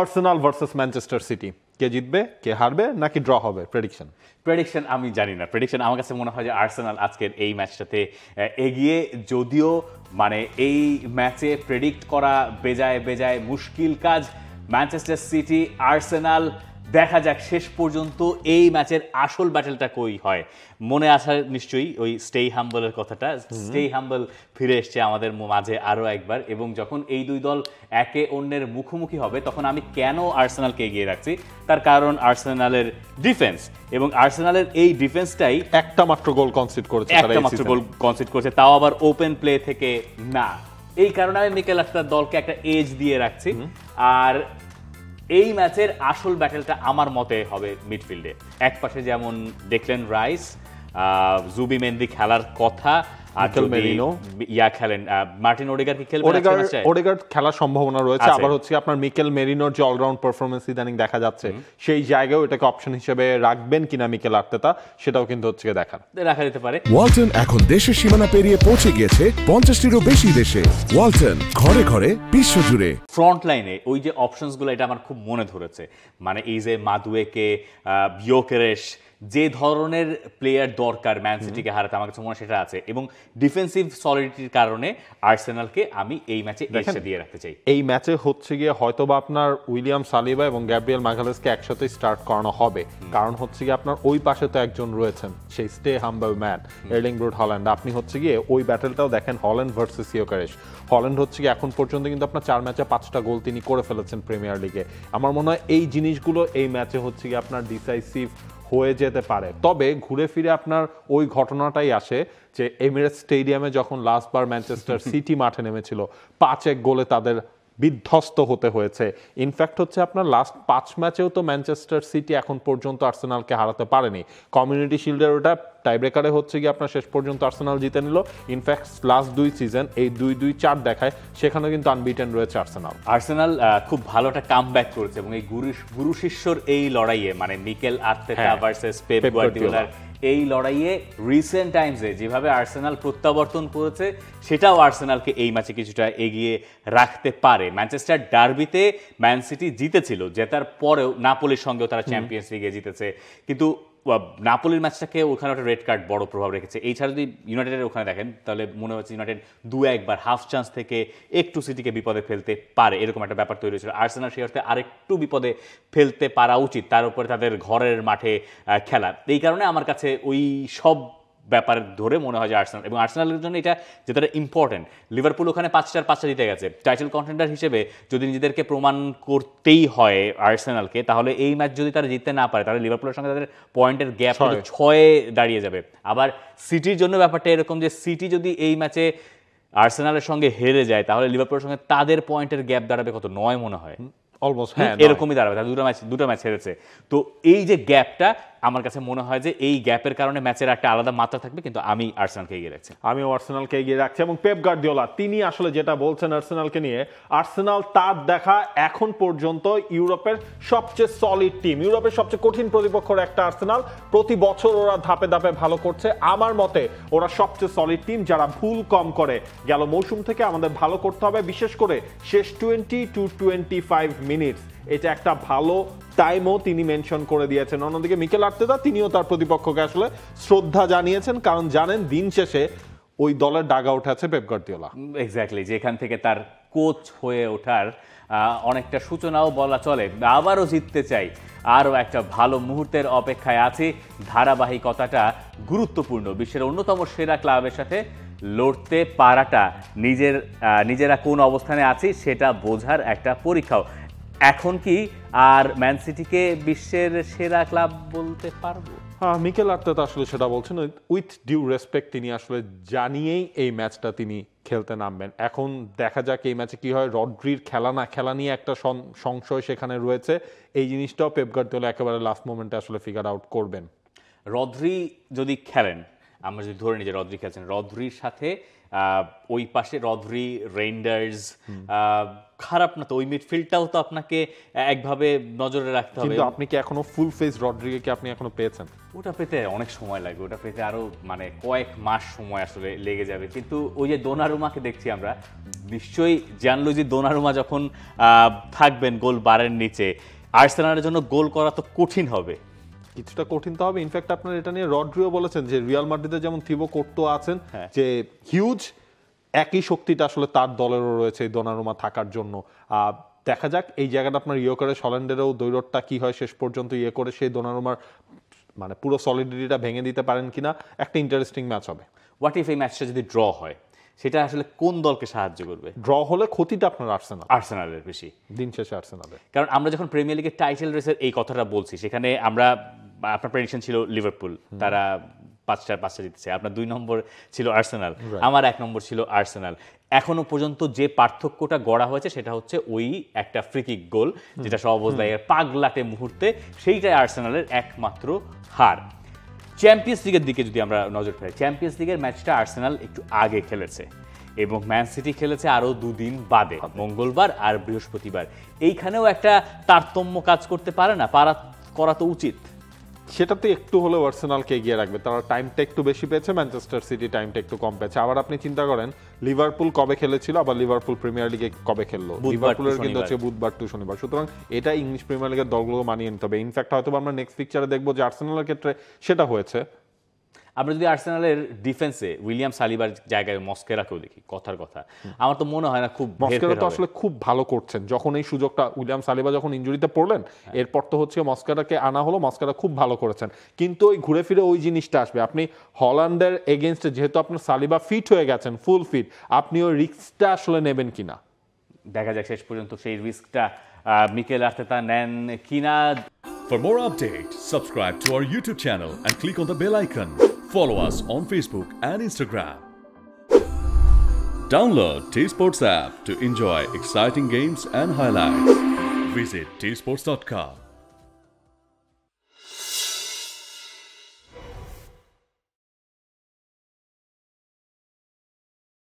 Arsenal versus Manchester city, কে জিতবে কে হারবে নাকি ড্র হবে? প্রেডিকশন আমি জানি না। প্রেডিকশন আমার কাছে মনে হয় যে আর্সেনাল আজকের এই ম্যাচটাতে এগিয়ে, যদিও মানে এই ম্যাচে প্রেডিক্ট করা বেজায় মুশকিল কাজ। ম্যানচেস্টার সিটি আর্সেনাল, দেখা যাক শেষ পর্যন্ত এই ম্যাচের আসল ব্যাটেলটা কই হয়। মনে আসা নিশ্চয়ই ওই স্টে হাম্বলের কথাটা, স্টে হাম্বল ফিরে এসছে আমাদের মাঝে আরও একবার। এবং যখন এই দুই দল একে অন্যের মুখোমুখি হবে তখন আমি কেন আর্সেনালকে এগিয়ে রাখছি, তার কারণ আর্সেনালের ডিফেন্স, এবং আর্সেনালের এই ডিফেন্সটাই একটা মাত্র গোল কনসিড করেছে, তাও আবার ওপেন প্লে থেকে না। এই কারণে আমি মিকেল আর্তেতার দলকে একটা এজ দিয়ে রাখছি। আর এই ম্যাচের আসল ব্যাটেলটা আমার মতে হবে মিডফিল্ডে। এক পাশে যেমন ডেকল্যান রাইস, জুবি মেন্দি খেলার কথা, আর মেরিনো খেলেন, মার্টিন ওডেগার্ড কি খেলবে? ওডেগার্ড খেলার সম্ভাবনা রয়েছে। আবার হচ্ছে আপনার মিকেল মেরিনোর যে অলরাউন্ড পারফরমেন্স ইদানিং দেখা যাচ্ছে, সেই জায়গায় এটাকে অপশন হিসেবে রাখবেন কিনা মিকেল আর্তেতা, সেটাও কিন্তু হচ্ছে রাখা যেতে পারে। ওয়ালটন এখন দেশের সীমানা পেরিয়ে পৌঁছে গিয়েছে 50টিরও বেশি দেশে। ওয়ালটন, ঘরে ঘরে বিশ্বজুড়ে। ফ্রন্ট লাইনে ওই যে অপশনসগুলো, এটা আমার খুব মনে ধরেছে। মানে এই যে মাদুয়েকে, বিয়োকেরেশ, যে ধরনের প্লেয়ার দরকার ম্যান সিটিকে হারাতে, আমার কাছে মনে হয় সেটা আছে। এবং ডিফেন্সিভ সলিডিটির কারণে আর্সেনালকে আমি এই ম্যাচে এসে দিয়ে রাখতে চাই। এই ম্যাচে হচ্ছে গিয়ে হয়তোবা আপনার উইলিয়াম সালিবা এবং গ্যাব্রিয়েল ম্যাগালেসকে একসাথে স্টার্ট করানো হবে, কারণ হচ্ছে গিয়ে আপনার ওই পাশে তো একজন রয়েছেন, সেই stay humble man Erling brute Holland. আপনি হচ্ছে গিয়ে ওই ব্যাটেলটাও দেখেন, হল্যান্ড ভার্সেস ইয়োকেরেশ। হল্যান্ড হচ্ছে গিয়ে এখন পর্যন্ত কিন্তু আপনার 4 ম্যাচে 5টা গোল তিনি করে ফেলেছেন প্রিমিয়ার লিগে। আমার মনে হয় এই জিনিসগুলো এই ম্যাচে হচ্ছে গিয়ে আপনার ডিসাইসিভ হয়ে যেতে পারে। তবে ঘুরে ফিরে আপনার ওই ঘটনাটাই আসে যে এমিরেটস স্টেডিয়ামে যখন লাস্টবার ম্যানচেস্টার সিটি মাঠে নেমেছিল, 5-1 গোলে তাদের বিধ্বস্ত হতে হয়েছে। ইনফ্যাক্ট হচ্ছে আপনার লাস্ট 5 ম্যাচেও তো ম্যানচেস্টার সিটি এখন পর্যন্ত আর্সেনালকে হারাতে পারেনি। কমিউনিটি শিল্ডের ওটা টাইব্রেকারে হচ্ছে গিয়ে আপনার শেষ পর্যন্ত আর্সেনাল জিতে নিল। ইনফ্যাক্ট লাস্ট 2 সিজন এই 2-2-4 দেখায়, সেখানে কিন্তু আনবিটেন রয়েছে আর্সেনাল খুব ভালো একটা কামব্যাক করেছে। এবং এই গুরু শিষ্যর এই লড়াইয়ে, মানে মিকেল আর্তেতা ভার্সেস পেপ গার্দিওলার এই লড়াইয়ে রিসেন্ট টাইমসে যেভাবে আর্সেনাল প্রত্যাবর্তন করেছে, সেটাও আর্সেনালকে এই ম্যাচে কিছুটা এগিয়ে রাখতে পারে। ম্যানচেস্টার ডার্বিতে ম্যান সিটি জিতেছিল, জেতার পরেও নাপোলির সঙ্গেও তারা চ্যাম্পিয়ন্স লিগে জিতেছে, কিন্তু নাপোলির ম্যাচটাকে ওখানে একটা রেড কার্ড বড় প্রভাব রেখেছে। এই ছাড়া যদি ইউনাইটেডের ওখানে দেখেন, তাহলে মনে হচ্ছে ইউনাইটেড 2-1 হাফ চান্স থেকে একটু সিটিকে বিপদে ফেলতে পারে, এরকম একটা ব্যাপার তৈরি হয়েছিল। আর্সেনাল সেই অর্থে আরেকটু বিপদে ফেলতে পারা উচিত, তার উপরে তাদের ঘরের মাঠে খেলা। এই কারণে আমার কাছে ওই সব ব্যাপার ধরে মনে হয় যে আর্সেনালের জন্য এটা যেটা ইম্পর্টেন্ট। লিভারপুল ওখানে 5-5 জিতে গেছে, টাইটেল কন্টেন্ডার হিসেবে যদি নিজেদেরকে প্রমাণ করতেই হয় আর্সেনালকে, তাহলে এই ম্যাচ যদি তারা জিততে না পারে, তাহলে লিভারপুলের সঙ্গে তাদের পয়েন্টের গ্যাপ 6 দাঁড়িয়ে যাবে। আবার সিটির জন্য ব্যাপারটা এরকম যে সিটি যদি এই ম্যাচে আর্সেনালের সঙ্গে হেরে যায়, তাহলে লিভারপুলের সঙ্গে তাদের পয়েন্টের গ্যাপ দাঁড়াবে কত, 9 মনে হয়, এরকমই দাঁড়াবে। তারা দুটো ম্যাচ হেরেছে। তো এই যে গ্যাপটা, আমার কাছে মনে হয় যে এই গ্যাপের কারণে ম্যাচের একটা আলাদা মাত্রা থাকবে, কিন্তু আমি আর্সেনালকে এগিয়ে রাখছি। আমিও আর্সেনালকে এগিয়ে রাখছি। এবং পেপ গার্দিওলা তিনি আসলে যেটা বলছেন আর্সেনালকে নিয়ে, আর্সেনাল তার দেখা এখন পর্যন্ত ইউরোপের সবচেয়ে সলিড টিম, ইউরোপের সবচেয়ে কঠিন প্রতিপক্ষর একটা আর্সেনাল। প্রতি বছর ওরা ধাপে ধাপে ভালো করছে। আমার মতে ওরা সবচেয়ে সলিড টিম, যারা ভুল কম করে। গেল মৌসুম থেকে আমাদের ভালো করতে হবে, বিশেষ করে শেষ 20 to 25 মিনিটস, এটা একটা ভালো টাইমও তিনি মেনশন করে দিয়েছেন। অন্যদিকে মিকেল আর্তেতা তিনিও তার প্রতিপক্ষকে আসলে শ্রদ্ধা জানিয়েছেন, কারণ জানেন দিন শেষে ওই দলের ডাগ আউট আছে পেপ গার্দিওলা। এক্স্যাক্টলি, যেখান থেকে তার কোচ হয়ে ওঠার অনেকটা সূচনাও বলা চলে। আবারও জিততে চাই, আরও একটা ভালো মুহূর্তের অপেক্ষায় আছি। ধারাবাহিকতাটা গুরুত্বপূর্ণ। বিশ্বের অন্যতম সেরা ক্লাবের সাথে লড়তে পারাটা নিজেরা কোন অবস্থানে আছি সেটা বোঝার একটা পরীক্ষাও। এখন কি আর ম্যান সিটিকে বিশ্বের সেরা ক্লাব বলতে পারবো? মিকেল আর্তেতা আসলে সেটা বলছেন উইথ ডিউ রেসপেক্ট। তিনি আসলে জানিয়েই এই ম্যাচটা তিনি খেলতে নামবেন। এখন দেখা যাক এই ম্যাচে কি হয়। রড্রির খেলা না খেলা নিয়ে একটা সংশয় সেখানে রয়েছে। এই জিনিসটাও পেপ গার্দিওলা একেবারে লাস্ট মোমেন্টে আসলে ফিগার আউট করবেন। রড্রি যদি খেলেন, আমরা যদি ধরে নিই যে রড্রি খেলছেন, রড্রির সাথে ওই পাশে রদ্রি, রেইন্ডার্স, খারাপ না তো, ওই মিডফিল্ডটাও তো আপনাকে একভাবে নজরে রাখতে হবে। কিন্তু আপনি কি এখনো ফুল ফেস রদ্রিগে কি আপনি এখনো পেয়েছেন? ওটা পেতে অনেক সময় লাগবে, ওটা পেতে আরো মানে কয়েক মাস সময় আসলে লেগে যাবে। কিন্তু ওই যে দোনারুমাকে দেখছি আমরা, নিশ্চয়ই জিয়ানলুইজি দোনারুমা যখন থাকবেন গোল বারের নিচে, আর্সেনালের জন্য গোল করা তো কঠিন হবে। কিছুটা কঠিন তো হবে। ইনফ্যাক্ট আপনার এটা নিয়ে রড্রিও বলেছেন যে রিয়াল মাদ্রিদে যেমন থিবো কোর্তো আছেন, যে হিউজ, একই শক্তিটা আসলে তার দলেরও রয়েছে এই দোনারুমা থাকার জন্য। দেখা যাক এই জায়গাটা আপনার করে হল্যান্ডেরও দৈরতটা কি হয় শেষ পর্যন্ত করে সেই দোনারুমার মানে পুরো সলিডিটিটা ভেঙে দিতে পারেন কিনা। একটা ইন্টারেস্টিং ম্যাচ হবে। হোয়াট ইফ এই ম্যাচটা যদি ড্র হয়, সেটা আসলে কোন দলকে সাহায্য করবে? ড্র হলে ক্ষতিটা আপনার আর্সেনালের বেশি, দিন শেষে আর্সেনালের। কারণ আমরা যখন প্রিমিয়ার লিগের টাইটেল রেসের এই কথাটা বলছি, সেখানে আমরা, আপনার প্রেডিকশন ছিল লিভারপুল, তারা 5-5 জিতেছে, আপনার 2 নম্বর ছিল আর্সেনাল, আমার 1 নম্বর ছিল আর্সেনাল। এখনো পর্যন্ত যে পার্থক্যটা গড়া হয়েছে সেটা হচ্ছে ওই একটা ফ্রিকিক গোল, যেটা সহবজদাইয়ের পাগলাটে মুহূর্তে, সেইটাই আর্সেনালের একমাত্র হার। চ্যাম্পিয়ন্স লিগের দিকে যদি আমরা নজর ফেলি, চ্যাম্পিয়ন্স লিগের ম্যাচটা আর্সেনাল একটু আগে খেলেছে এবং ম্যান সিটি খেলেছে আরও 2 দিন বাদে, মঙ্গলবার আর বৃহস্পতিবার। এইখানেও একটা তারতম্য কাজ করতে পারে না, করা তো উচিত। সেটাতে একটু হলেও আর্সেনালকে এগিয়ে রাখবে। তারা টাইমটা একটু বেশি পেয়েছে, ম্যানচেস্টার সিটি টাইমটা একটু কম পেয়েছে। আবার আপনি চিন্তা করেন লিভারপুল কবে খেলেছিল, আবার লিভারপুল প্রিমিয়ার লিগে কবে খেললো, লিভারপুলের কিন্তু হচ্ছে বুধবার টু শনিবার। সুতরাং এটা ইংলিশ প্রিমিয়ার লিগের দলগুলো মানিয়ে নিতে হবে। ইনফ্যাক্ট হয়তো আমরা নেক্সট পিকচারে দেখবো যে আর্সেনালের ক্ষেত্রে সেটা হয়েছে। আমরা যদি আর্সেনালের ডিফেন্সে উইলিয়াম সালিবার জায়গায় মস্কেরাকেও দেখি, কথার কথা আমার তো মনে হয় না খুব, মস্কেরা তো আসলে খুব ভালো করছেন। যখন এই সুযোগটা উইলিয়াম সালিবা যখন ইনজুরিতে পড়লেন, এরপর তো হচ্ছে মস্কেরাকে আনা হলো, মস্কেরা খুব ভালো করেছেন। কিন্তু ওই ঘুরে ফিরে ওই জিনিসটা আসবে, আপনি হল্যান্ডের এগেইনস্টে যেহেতু আপনার সালিবা ফিট হয়ে গেছেন, ফুল ফিট, আপনি ওই রিস্কটা আসলে নেবেন কিনা দেখা যাক শেষ পর্যন্ত সেই রিস্কটা মিকেল আর্তেতা নেন কিনা। For more updates, subscribe to our YouTube channel and click on the bell icon. Follow us on Facebook and Instagram. Download T-Sports app to enjoy exciting games and highlights. Visit tsports.com.